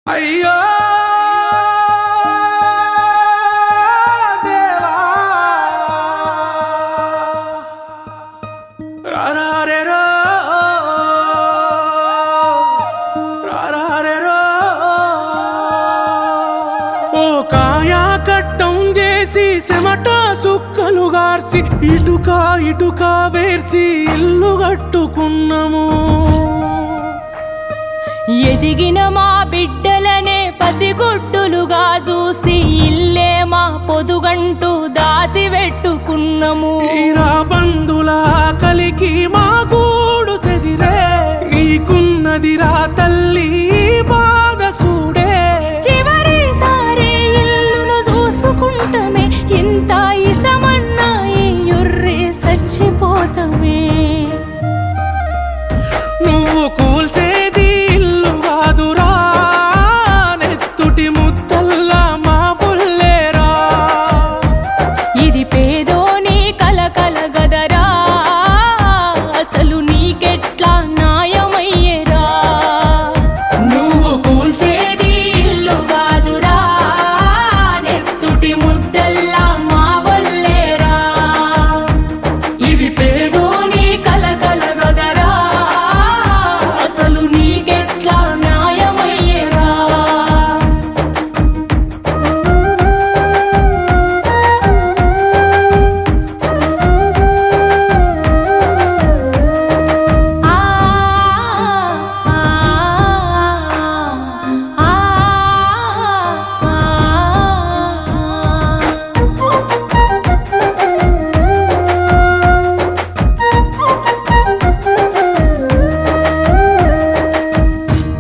అయ్యో దేవా రారారేరో రారారేరో ఓ కాయా కట్టం చేసి చెమట సుక్కలు గార్సి ఇటుక వేర్సి ఇల్లు కట్టుకున్నాము. ఎదిగిన మా బిడ్డలనే పసిగుడ్డులుగా చూసి ఇల్లే మా పొదుగంటూ దాసి పెట్టుకున్నాము. ఈరా బంధుల కలికి మా గూడు సెదిరే నీకున్నదిరా తల్లి బాధ సూడే. చివరిసారి ఇల్లును చూసుకుంటమే ఇంత ఇసమన్నా ఎర్రే చచ్చిపోతమే. నువ్వు కూల్చేది ఇల్లు కాదురా నెత్తుటి ముద్దల్లా మా పుల్లేరా. ఇది పేదోని కలకల గదరా అసలు నీకెట్లా న్యాయమయ్యేరా. నువ్వు కూల్చేది ఇల్లు కాదురా నెత్తుటి ముద్దల్లా మా వల్లేరా. ఇది పేదోని కలకల గదరా అసలు నీకెట్లా న్యాయమయ్యేరా.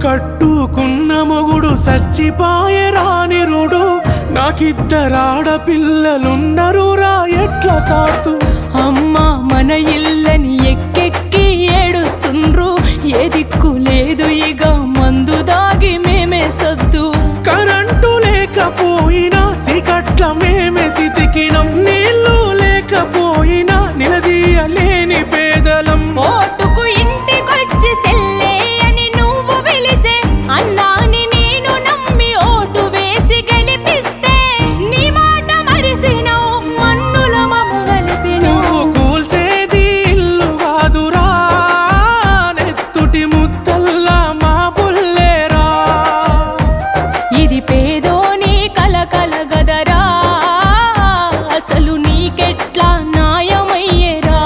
కట్టుకున్న మొగుడు సచ్చిపాయరా నిరుడు. నాకిద్దరాడపిల్లలున్నరురా ఎట్లా సాతు. అమ్మ మన ఇల్లని ఎక్కెక్కి ఏడుస్తుండ్రు. ఏ దిక్కు లేదు ఇక మందు దాగి మేమే సద్దు. కరెంటు లేకపోయినా సికట్ల మేమే సితికినం. నీళ్లు లేకపోయినా నిలదీయలేని పేదలం. ఓటుకు ఇంటికొచ్చి సెల్లే అని నువ్వు పిలిసే అన్నాని నేను నమ్మి ఓటు వేసి గెలిపిస్తే నీ మాట మరిసినవు మన్నుల మమ్మ గలిపినవు. నువ్వు కూల్చేది ఇల్లు కాదురా నెత్తుటి ముద్దల్లా మా పుల్లేరా. ఇది పేదోని కలకల గదరా అసలు నీకెట్లా న్యాయమయ్యేరా.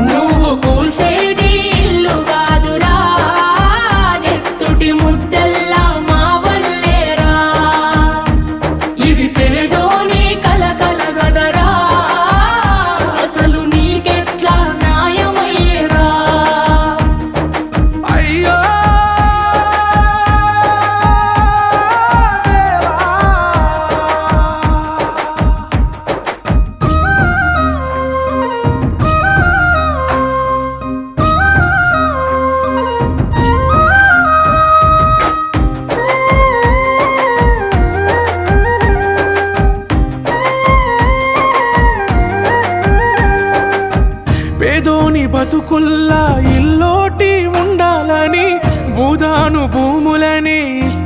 నువ్వు కూల్చేది ఇల్లు కాదురా నెత్తుటి ముద్దల్లా మా వల్లేరా. ఇది పేదోని కలకల గదరా అసలు నీకెట్లా న్యాయమయ్యేరా. అయ్యో పేదోని బతుకుల్లా ఇల్లోటి ఉండాలని భూదాను భూములని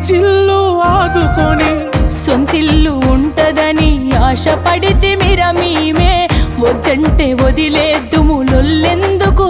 చిల్లు ఆదుకొని. సొంతిల్లు ఉంటదని ఆశపడితే మీరా మేమే వద్దంటే వదిలేద్దుము లొల్లెందుకు